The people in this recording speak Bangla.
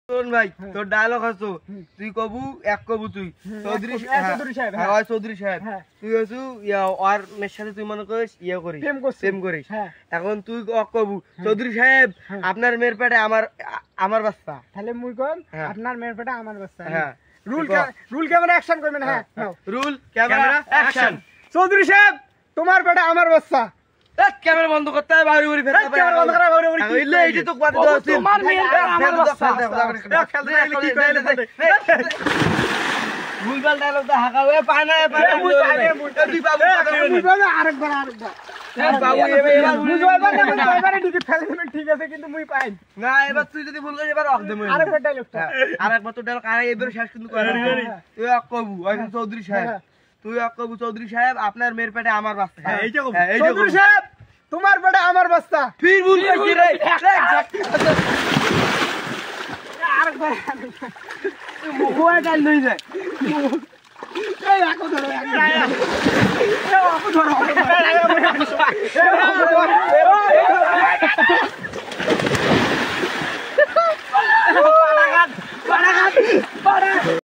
শোন ভাই তোর ডায়লগ আছে তুই কবু এক কবু তুই চৌধুরী সাহেব হয় চৌধুরী সাহেব তুই হচ্ছু আর মেয়ের সাথে তুই মনে করিস ইয়ে করিস প্রেম করিস এখন তুই এক কবু চৌধুরী সাহেব আপনার মেয়ের পেটে আমার বাচ্চা তাহলে মুই কোন আপনার মেয়ের পেটে আমার বাচ্চা হ্যাঁ রুল ক্যামেরা অ্যাকশন করবেন হ্যাঁ রুল ক্যামেরা অ্যাকশন চৌধুরী সাহেব তোমার পেটে আমার বাচ্চা ক্যামেরা বন্ধ করতে হবে বাড়ি বাড়ি ফেলতে হবে ক্যামেরা বন্ধ করা বাড়ি বাড়ি হইলে এইটা তো কথা দাও তোমার মেয়ের পেটে আমার বাচ্চা কি কইলে ভুলভাল ডায়লগ তো হাকাবে পায় না তুই বাবু আরেকবার বাবু এবারে ঠিক আছে কিন্তু মুই পাই না এবার তুই যদি ভুল করিস এবার অকদম আরেকবার ডায়লগটা আরেকবার তো ডায়লগ আর এবারে শেষ কিন্তু করে তুই কবু এখন চৌধুরী সাহেব তুই কবু চৌধুরী সাহেব আপনার মেয়ের পেটে আমার বাচ্চা এইটা কবু চৌধুরী সাহেব তোমার পেটে আমার বাচ্চা ফির ভুল করছিস রে আরেকবার মুখে ডাল লই যায় এই আকো ধরো আকো ধরো